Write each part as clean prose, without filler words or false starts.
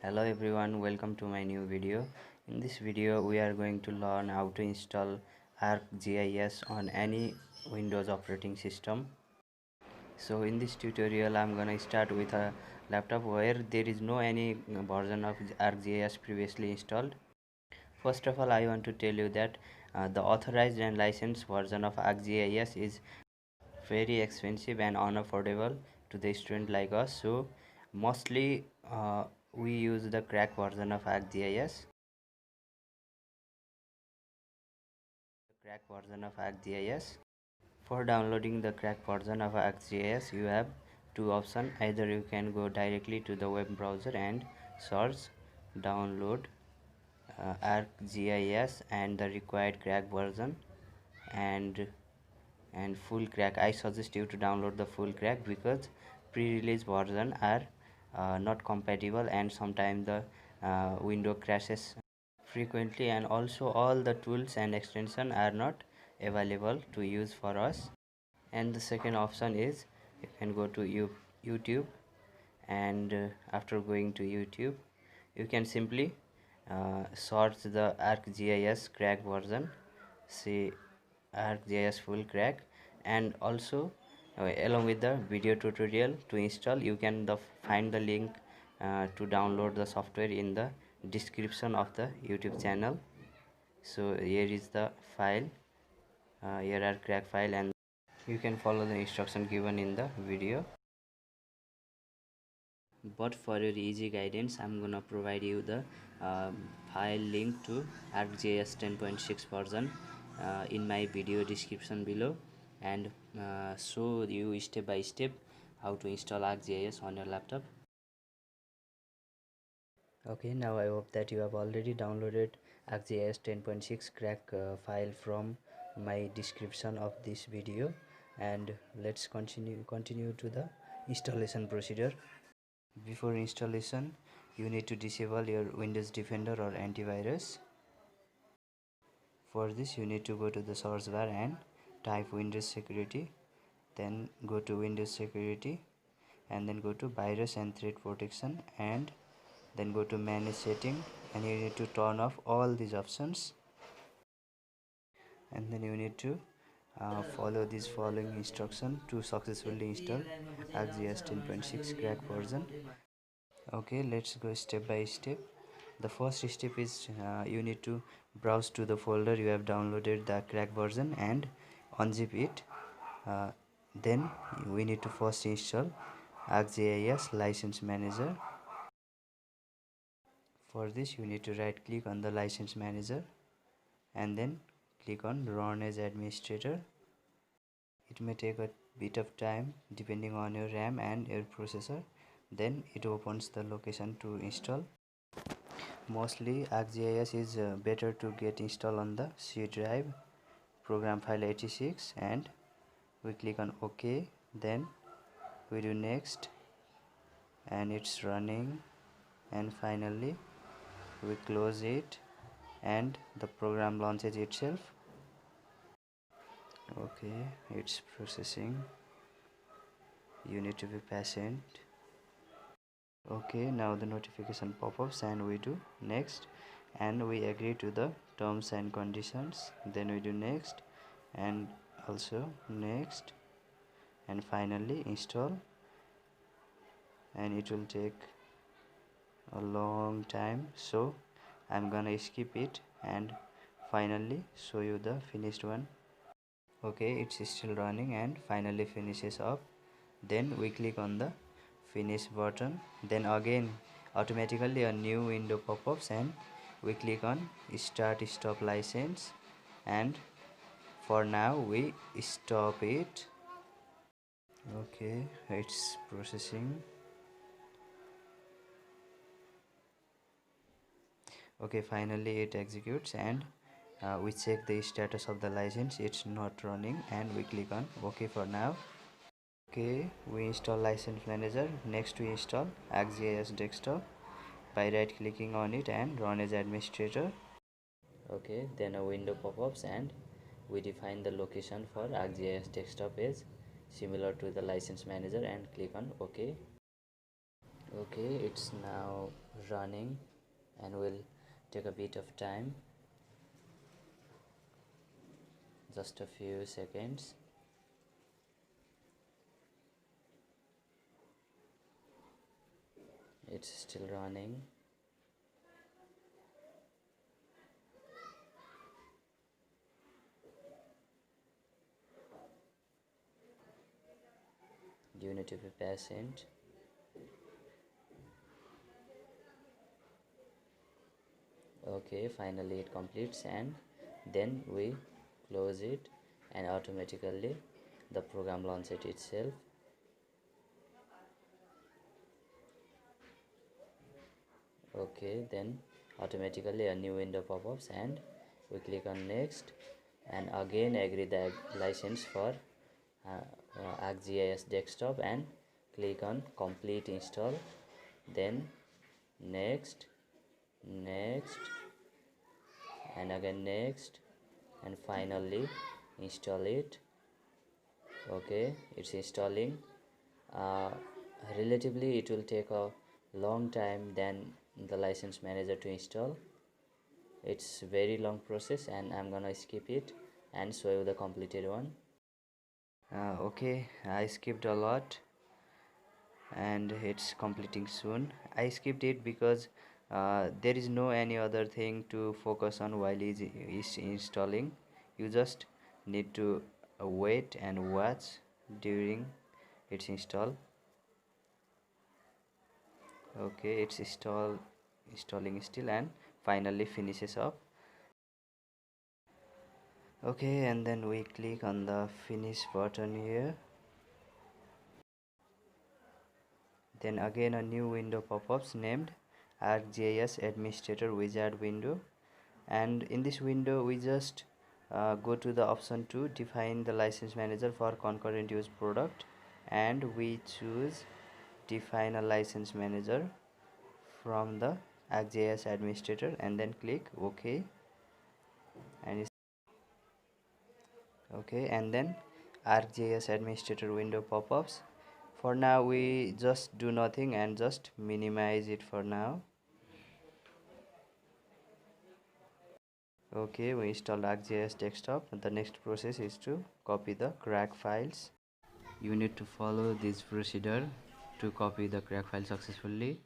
Hello everyone, welcome to my new video. In this video we are going to learn how to install ArcGIS on any Windows operating system. So in this tutorial I'm gonna start with a laptop where there is no any version of ArcGIS previously installed. First of all, I want to tell you that the authorized and licensed version of ArcGIS is very expensive and unaffordable to the student like us. So mostly we use the crack version of ArcGIS. For downloading the crack version of ArcGIS, you have two options. Either you can go directly to the web browser and search download ArcGIS and the required crack version and full crack. I suggest you to download the full crack because pre-release version are not compatible and sometimes the window crashes frequently, and also all the tools and extension are not available to use for us. And the second option is you can go to YouTube, and after going to YouTube you can simply search the ArcGIS crack version, see ArcGIS full crack, and also along with the video tutorial to install. You can find the link to download the software in the description of the YouTube channel. So here is the file, here are crack file, and you can follow the instruction given in the video. But for your easy guidance, I'm gonna provide you the file link to ArcGIS 10.6 version in my video description below, and show you step by step how to install ArcGIS on your laptop. Okay, now I hope that you have already downloaded ArcGIS 10.6 crack file from my description of this video, and let's continue to the installation procedure. Before installation, you need to disable your Windows Defender or antivirus. For this, you need to go to the search bar and type Windows Security, then go to Windows Security, and then go to Virus and Threat Protection, and then go to Manage Setting, and you need to turn off all these options, and then you need to follow this following instruction to successfully install ArcGIS 10.6 crack version. Okay, let's go step by step. The first step is you need to browse to the folder you have downloaded the crack version and unzip it. Then we need to first install ArcGIS License Manager. For this, you need to right click on the License Manager and then click on Run as Administrator. It may take a bit of time depending on your RAM and your processor. Then it opens the location to install. Mostly ArcGIS is better to get installed on the C drive, program file 86, and we click on OK. Then we do next, and it's running, and finally we close it and the program launches itself. Okay, it's processing, you need to be patient. Okay, now the notification pop-ups and we do next, and we agree to the terms and conditions. Then we do next and also next, and finally install, and it will take a long time, so I'm gonna skip it and finally show you the finished one. Okay, it's still running and finally finishes up. Then we click on the finish button, then again automatically a new window pop-ups and we click on start stop license, and for now we stop it. Okay, it's processing. Okay, finally it executes, and we check the status of the license. It's not running and we click on OK for now. Okay, we install License Manager. Next we install ArcGIS Desktop by right clicking on it and run as administrator. Okay, then a window pop-ups and we define the location for ArcGIS Desktop is similar to the License Manager and click on OK. Okay, it's now running and will take a bit of time, just a few seconds. It's still running. You need to be patient. Okay, finally it completes, and then we close it, and automatically the program launches itself. Okay, then automatically a new window pop-ups, and we click on next, and again agree the license for ArcGIS Desktop, and click on complete install, then next, next, and again next, and finally install it. Okay, it's installing. uh, Relatively it will take a long time than the license manager to install. It's very long process, and I'm gonna skip it and show you the completed one. Okay, I skipped a lot and it's completing soon. I skipped it because there is no any other thing to focus on while is installing. You just need to wait and watch during its install. Okay, it's installing still, and finally finishes up. Okay, and then we click on the finish button here. Then again a new window pop-ups named ArcGIS Administrator Wizard window, and in this window we just go to the option to define the license manager for concurrent use product, and we choose define a license manager from the ArcGIS Administrator, and then click OK, and okay, and then ArcGIS Administrator window pop-ups. For now we just do nothing and just minimize it for now. Okay, we installed ArcGIS Desktop. The next process is to copy the crack files. You need to follow this procedure to copy the crack file successfully.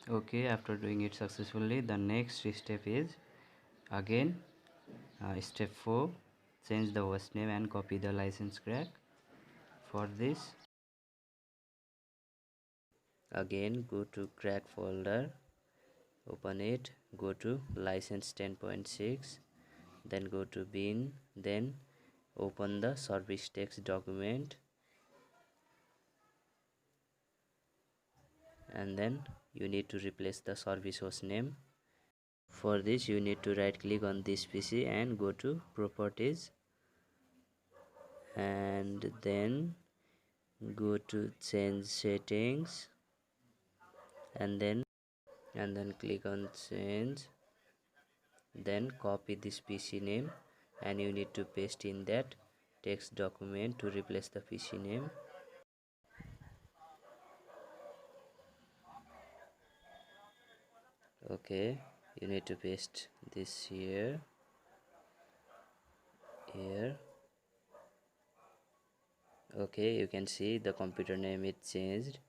Okay, after doing it successfully, the next step is again step 4, change the host name and copy the license crack. For this, again go to crack folder, open it, go to license 10.6, then go to bin, then open the service text document, and then you need to replace the service host name. For this you need to right click on this PC and go to properties, and then go to change settings, and then click on change, then copy this PC name, and you need to paste in that text document to replace the PC name. Okay, you need to paste this here. Okay, you can see the computer name is changed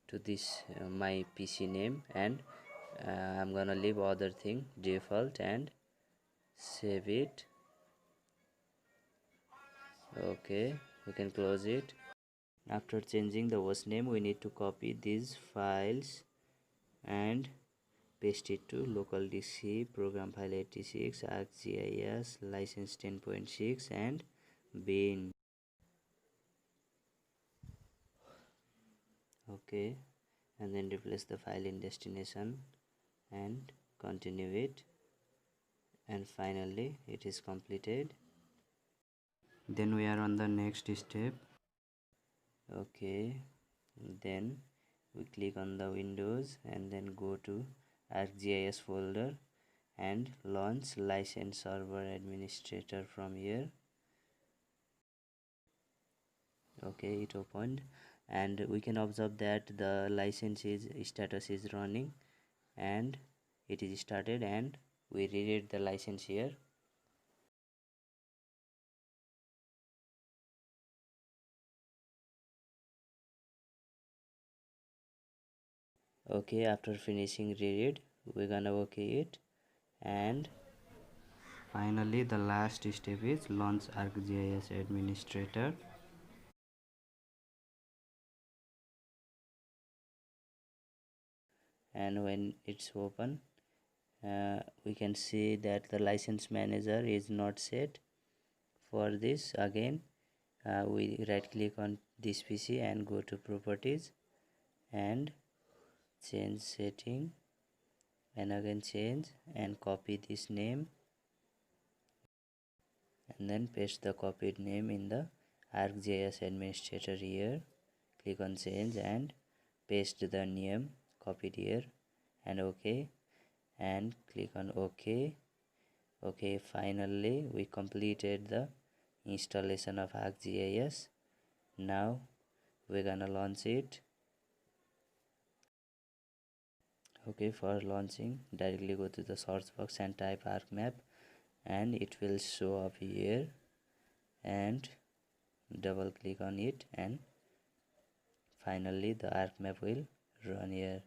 to this my PC name, and I'm gonna leave other thing default and save it. Okay, we can close it. After changing the host name, we need to copy these files and paste it to local DC, program file 86, ArcGIS, license 10.6, and bin. Okay, and then replace the file in destination and continue it, and finally it is completed. Then we are on the next step. Okay, then we click on the Windows and then go to ArcGIS folder and launch license server administrator from here. Okay, it opened, and we can observe that the license status is running and it is started, and we read the license here. Okay, after finishing read, we're gonna okay it, and finally the last step is launch ArcGIS administrator. And when it's open, we can see that the license manager is not set. For this, again we right click on this PC and go to properties and change setting, and again change and copy this name, and then paste the copied name in the ArcGIS administrator here. Click on change and paste the name copied here, and OK, and click on OK. Okay, finally we completed the installation of ArcGIS. Now we're gonna launch it. Okay, for launching, directly go to the search box and type ArcMap, and it will show up here, and double click on it, and finally the ArcMap will run here.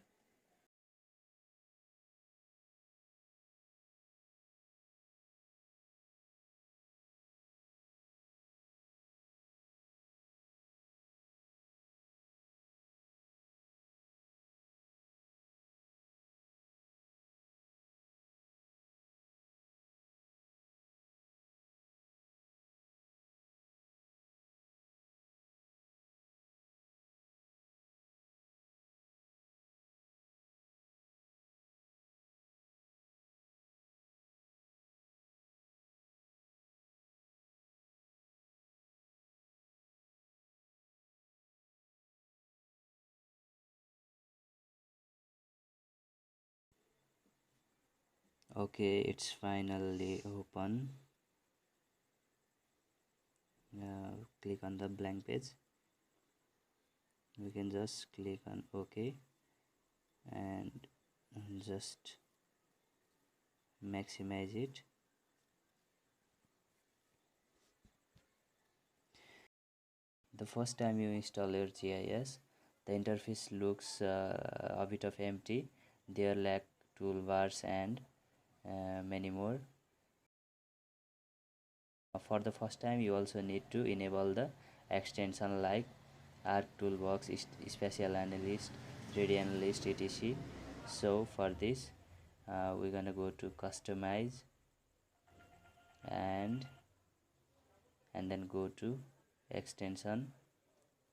Okay, it's finally open. Click on the blank page. We can just click on OK and just maximize it. The first time you install your GIS, the interface looks a bit of empty. There lack toolbars and many more. For the first time, you also need to enable the extension like Arc Toolbox, Spatial Analyst, 3D Analyst, etc. So for this, we're gonna go to Customize and then go to Extension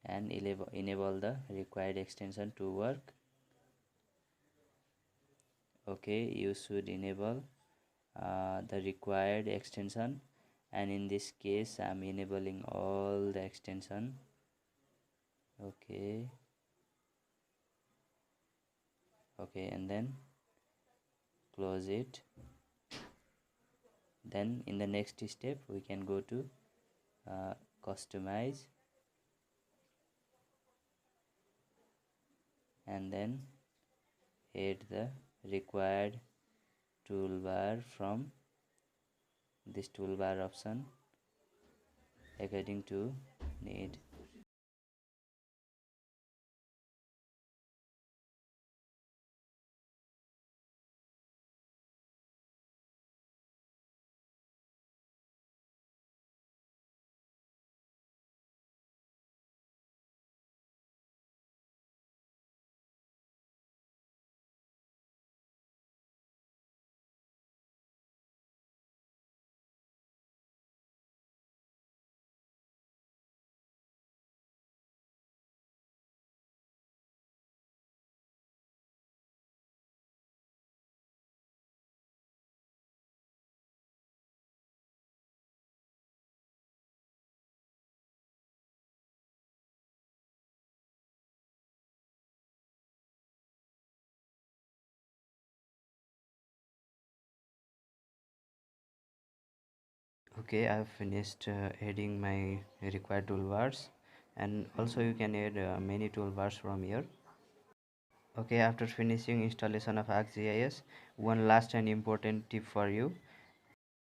and enable the required extension to work. Okay, you should enable the required extension, and in this case I'm enabling all the extension. Okay, and then close it. Then in the next step we can go to customize and then add the required toolbar from this toolbar option according to need. Okay, I've finished adding my required toolbars, and also you can add many toolbars from here. Okay, after finishing installation of ArcGIS, one last and important tip for you.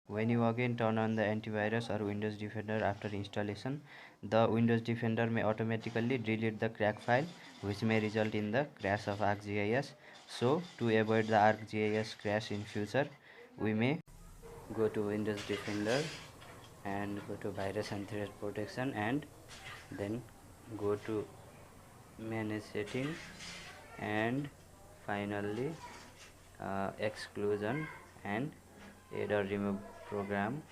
When you again turn on the antivirus or Windows Defender after installation, the Windows Defender may automatically delete the crack file, which may result in the crash of ArcGIS. So, to avoid the ArcGIS crash in future, we may go to Windows Defender and go to virus and threat protection, and then go to manage settings, and finally exclusion and add or remove program.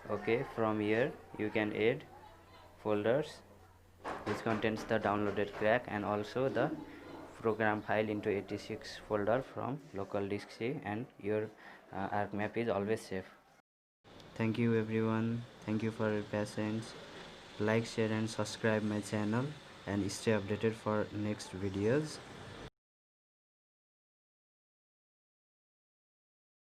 Okay, from here you can add folders which contains the downloaded crack and also the program file into 86 folder from local disk C, and your ArcMap is always safe. Thank you everyone, thank you for your patience. Like, share and subscribe my channel and stay updated for next videos.